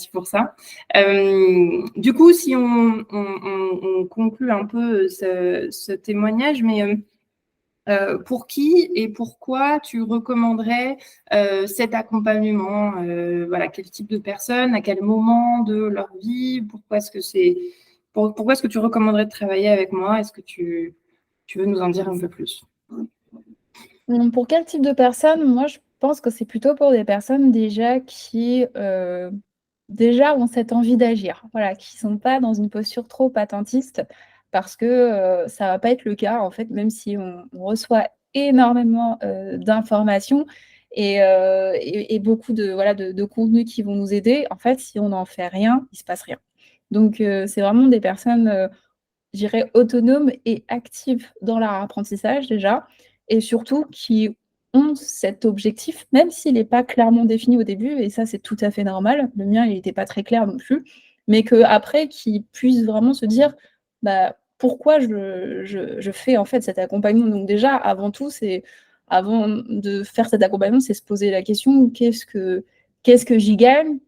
pour ça. Du coup, si on conclut un peu ce témoignage, mais pour qui et pourquoi tu recommanderais cet accompagnement? Voilà, quel type de personne, à quel moment de leur vie? Pourquoi est-ce que tu recommanderais de travailler avec moi? Est-ce que tu veux nous en dire un peu plus? Pour quel type de personnes? Moi, je pense que c'est plutôt pour des personnes déjà qui déjà ont cette envie d'agir, voilà, qui sont pas dans une posture trop attentiste, parce que ça va pas être le cas en fait, même si on reçoit énormément d'informations et beaucoup de voilà de contenus qui vont nous aider. En fait, si on n'en fait rien, il se passe rien. Donc c'est vraiment des personnes je dirais autonomes et actives dans leur apprentissage déjà et surtout qui ont cet objectif, même s'il n'est pas clairement défini au début et ça, c'est tout à fait normal. Le mien, il était pas très clair non plus, mais qu'après, qu'ils puissent vraiment se dire: «Bah, pourquoi je fais, en fait, cet accompagnement?» Donc déjà, avant tout, c'est avant de faire cet accompagnement, c'est se poser la question: «Qu'est-ce que j'y gagne?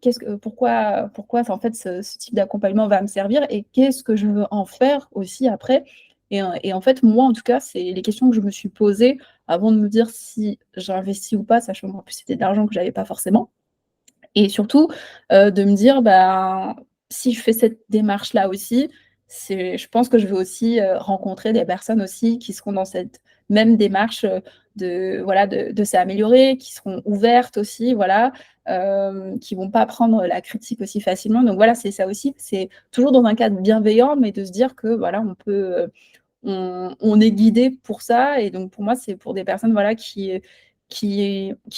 Pourquoi en fait ce type d'accompagnement va me servir et qu'est-ce que je veux en faire aussi après?» Et en fait, moi, en tout cas, c'est les questions que je me suis posées avant de me dire si j'investis ou pas, sachant qu'en plus c'était de l'argent que j'avais pas forcément. Et surtout, de me dire: «Ben, si je fais cette démarche-là aussi, je pense que je vais aussi, rencontrer des personnes aussi qui seront dans cette même démarche, de voilà, de s'améliorer, qui seront ouvertes aussi, voilà, qui vont pas prendre la critique aussi facilement». Donc voilà, c'est ça aussi, c'est toujours dans un cadre bienveillant, mais de se dire que voilà, on est guidé pour ça et donc pour moi, c'est pour des personnes, voilà, qui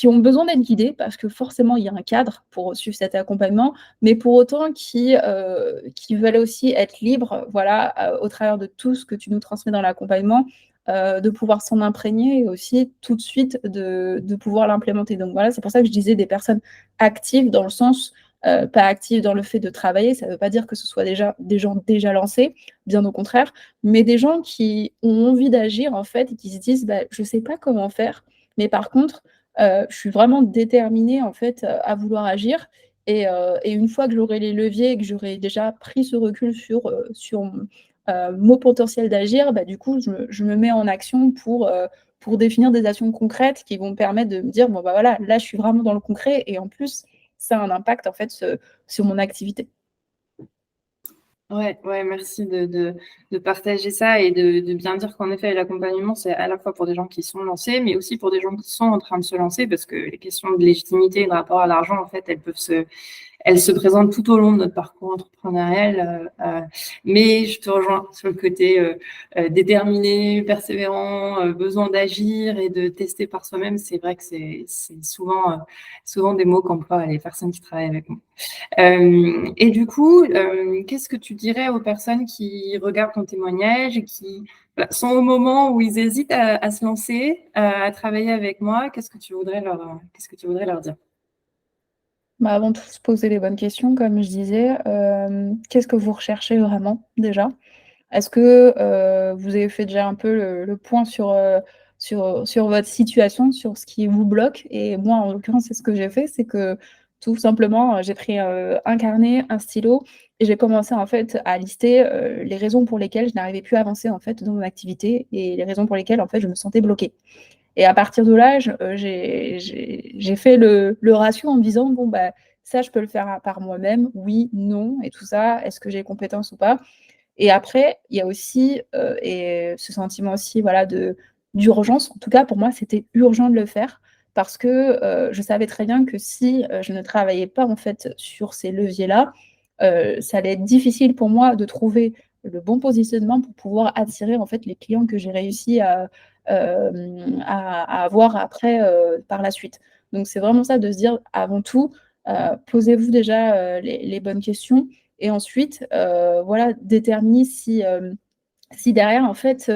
ont besoin d'être guidées parce que forcément, il y a un cadre pour suivre cet accompagnement, mais pour autant qui veulent aussi être libres, voilà, au travers de tout ce que tu nous transmets dans l'accompagnement, de pouvoir s'en imprégner et aussi tout de suite de pouvoir l'implémenter. Donc voilà, c'est pour ça que je disais des personnes actives dans le sens, pas actives dans le fait de travailler, ça ne veut pas dire que ce soit déjà des gens déjà lancés, bien au contraire, mais des gens qui ont envie d'agir en fait et qui se disent: «Bah, je ne sais pas comment faire, mais par contre, je suis vraiment déterminée en fait, à vouloir agir et une fois que j'aurai les leviers et que j'aurai déjà pris ce recul sur mon potentiel d'agir, bah, du coup, je me mets en action pour définir des actions concrètes qui vont me permettre de me dire: "Bon, bah, voilà, là, je suis vraiment dans le concret et en plus, ça a un impact en fait, sur mon activité"». Ouais, ouais, merci de partager ça et de bien dire qu'en effet, l'accompagnement, c'est à la fois pour des gens qui sont lancés, mais aussi pour des gens qui sont en train de se lancer, parce que les questions de légitimité et de rapport à l'argent, en fait, elles se présentent tout au long de notre parcours entrepreneurial. Mais je te rejoins sur le côté déterminé, persévérant, besoin d'agir et de tester par soi-même. C'est vrai que c'est souvent des mots qu'emploient les personnes qui travaillent avec moi. Et du coup, qu'est-ce que tu dirais aux personnes qui regardent ton témoignage et qui voilà, sont au moment où ils hésitent à se lancer, à travailler avec moi? Qu'est-ce que tu voudrais leur dire? Bah, avant tout, se poser les bonnes questions comme je disais, qu'est-ce que vous recherchez vraiment déjà? Est-ce que, vous avez fait déjà un peu le point sur votre situation, sur ce qui vous bloque? Et moi, en l'occurrence, c'est ce que j'ai fait, c'est que tout simplement, j'ai pris, un carnet, un stylo et j'ai commencé en fait à lister, les raisons pour lesquelles je n'arrivais plus à avancer en fait dans mon activité et les raisons pour lesquelles en fait je me sentais bloquée. Et à partir de là, j'ai fait le ratio en me disant: «Bon, bah, ça je peux le faire par moi-même, oui, non et tout ça. Est-ce que j'ai les compétences ou pas?» Et après, il y a aussi, et ce sentiment aussi, voilà, d'urgence. En tout cas, pour moi, c'était urgent de le faire parce que, je savais très bien que si, je ne travaillais pas, en fait, sur ces leviers-là, ça allait être difficile pour moi de trouver le bon positionnement pour pouvoir attirer, en fait, les clients que j'ai réussi à avoir après, par la suite. Donc c'est vraiment ça, de se dire avant tout, posez-vous déjà, les bonnes questions et ensuite, voilà, déterminer si derrière en fait,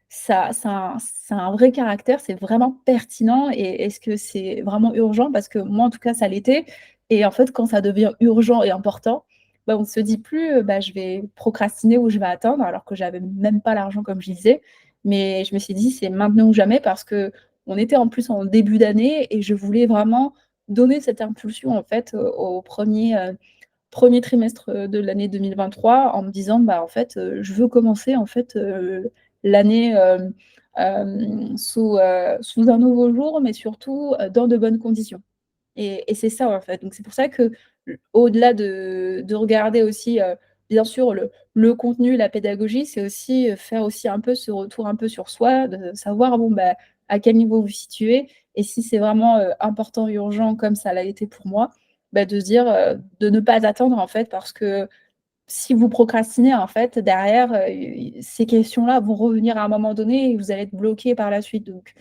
ça a un vrai caractère, c'est vraiment pertinent et est-ce que c'est vraiment urgent? Parce que moi, en tout cas, ça l'était et en fait, quand ça devient urgent et important, bah, on se dit plus, bah, je vais procrastiner ou je vais attendre alors que j'avais même pas l'argent comme je disais. Mais je me suis dit: «C'est maintenant ou jamais» parce qu'on était en plus en début d'année et je voulais vraiment donner cette impulsion en fait, au 1er trimestre, de l'année 2023 en me disant: «Bah, en fait, je veux commencer en fait, l'année, sous un nouveau jour, mais surtout, dans de bonnes conditions». Et c'est ça, en fait. Donc c'est pour ça que au-delà de regarder aussi, bien sûr le contenu, la pédagogie, c'est aussi, faire aussi un peu ce retour un peu sur soi, de savoir, bon, bah, à quel niveau vous vous situez et si c'est vraiment, important, urgent comme ça l'a été pour moi, bah, de se dire, de ne pas attendre, en fait, parce que si vous procrastinez, en fait, derrière, ces questions-là vont revenir à un moment donné et vous allez être bloqué par la suite. Donc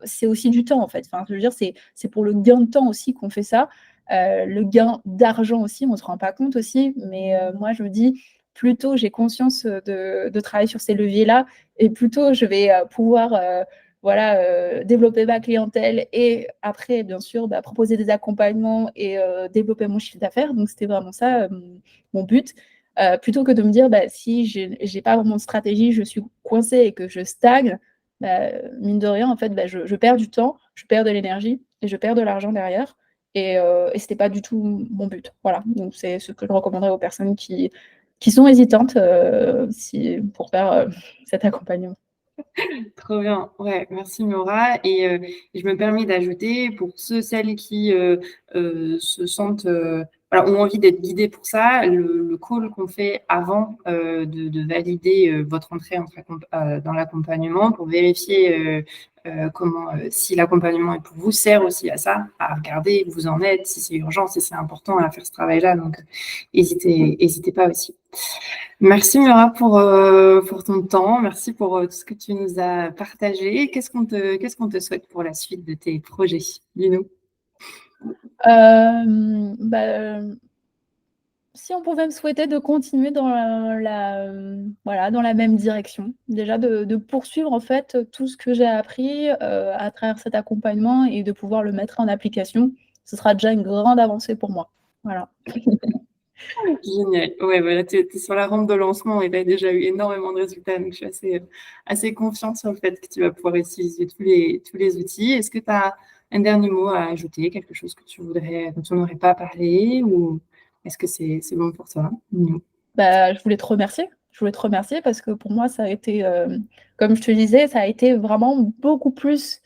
c'est aussi du temps, en fait. Enfin, je veux dire, c'est pour le gain de temps aussi qu'on fait ça. Le gain d'argent aussi, on ne se rend pas compte aussi, mais moi, je me dis: «Plus tôt j'ai conscience, de travailler sur ces leviers-là et plus tôt je vais, pouvoir, voilà, développer ma clientèle et après, bien sûr, bah, proposer des accompagnements et développer mon chiffre d'affaires». Donc c'était vraiment ça, mon but. Plutôt que de me dire: «Bah, si j'ai pas vraiment de stratégie, je suis coincée et que je stagne», bah, mine de rien, en fait, bah, je perds du temps, je perds de l'énergie et je perds de l'argent derrière et c'était pas du tout mon but. Voilà, donc c'est ce que je recommanderais aux personnes qui sont hésitantes, si pour faire, cet accompagnement. Trop bien. Ouais, merci Nora et je me permets d'ajouter pour ceux, celles qui, se sentent, voilà, ont envie d'être guidées pour ça, le call qu'on fait avant, de valider, votre entrée dans l'accompagnement pour vérifier, comment, si l'accompagnement est pour vous, sert aussi à ça, à regarder où vous en êtes, si c'est urgent, si c'est important à faire ce travail-là, donc hésitez pas aussi. Merci Mura pour ton temps, merci pour tout ce que tu nous as partagé. Qu'est-ce qu'on te souhaite pour la suite de tes projets? Dis-nous. Bah, si on pouvait me souhaiter de continuer dans voilà, dans la même direction. Déjà de poursuivre en fait, tout ce que j'ai appris, à travers cet accompagnement et de pouvoir le mettre en application. Ce sera déjà une grande avancée pour moi. Voilà. Génial. Ouais, voilà, tu es sur la rampe de lancement et tu as déjà eu énormément de résultats, donc je suis assez confiante sur le fait que tu vas pouvoir utiliser tous les outils. Est-ce que tu as un dernier mot à ajouter, quelque chose que tu voudrais dont on n'aurait pas parlé ou est-ce que c'est bon pour toi? Mmh. Bah, je voulais te remercier. Je voulais te remercier parce que pour moi, ça a été, comme je te disais, ça a été vraiment beaucoup plus,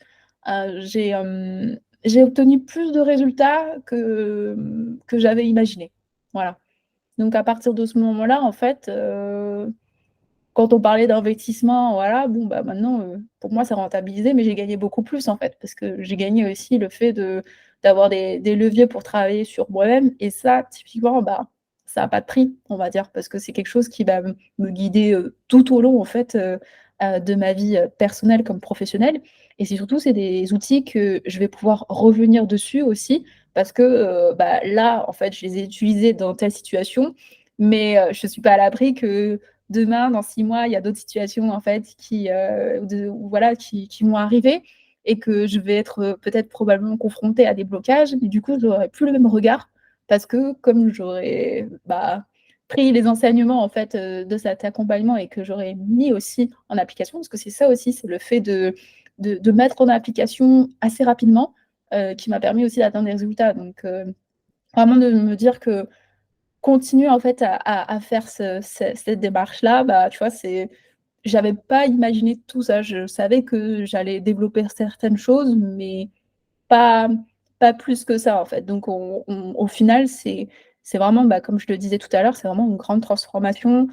j'ai obtenu plus de résultats que j'avais imaginé. Voilà. Donc à partir de ce moment-là, en fait, quand on parlait d'investissement, voilà, bon, bah, maintenant, pour moi, c'est rentabilisé, mais j'ai gagné beaucoup plus, en fait, parce que j'ai gagné aussi le fait d'avoir des leviers pour travailler sur moi-même et ça, typiquement, bah, ça a pas de prix, on va dire, parce que c'est quelque chose qui va me guider, tout au long, en fait, de ma vie, personnelle comme professionnelle et c'est surtout, c'est des outils que je vais pouvoir revenir dessus aussi parce que, bah, là, en fait, je les ai utilisés dans telle situation, mais je suis pas à l'abri que demain, dans 6 mois, il y a d'autres situations en fait voilà, qui vont arriver et que je vais être, peut-être probablement confrontée à des blocages, mais du coup, j'aurai plus le même regard parce que comme j'aurais, bah, pris les enseignements en fait, de cet accompagnement et que j'aurais mis aussi en application, parce que c'est ça aussi, c'est le fait de mettre en application assez rapidement, qui m'a permis aussi d'atteindre des résultats. Donc, vraiment de me dire que continuer en fait à faire cette démarche-là, bah, tu vois, j'avais pas imaginé tout ça. Je savais que j'allais développer certaines choses, mais pas pas plus que ça, en fait. Donc au final, c'est vraiment, bah, comme je le disais tout à l'heure, c'est vraiment une grande transformation,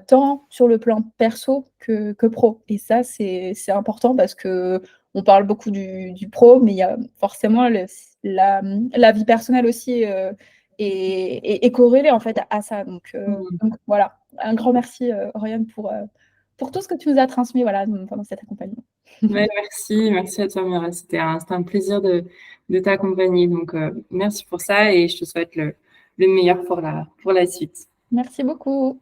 tant sur le plan perso que pro et ça, c'est important parce qu'on parle beaucoup du pro, mais il y a forcément la vie personnelle aussi, est corrélée, en fait, à ça. Mmh. Donc voilà, un grand merci, Oriane, pour tout ce que tu nous as transmis, voilà, pendant cet accompagnement. Ouais, merci à toi Mira. C'était un plaisir de t'accompagner, donc merci pour ça et je te souhaite le meilleur pour la suite. Merci beaucoup.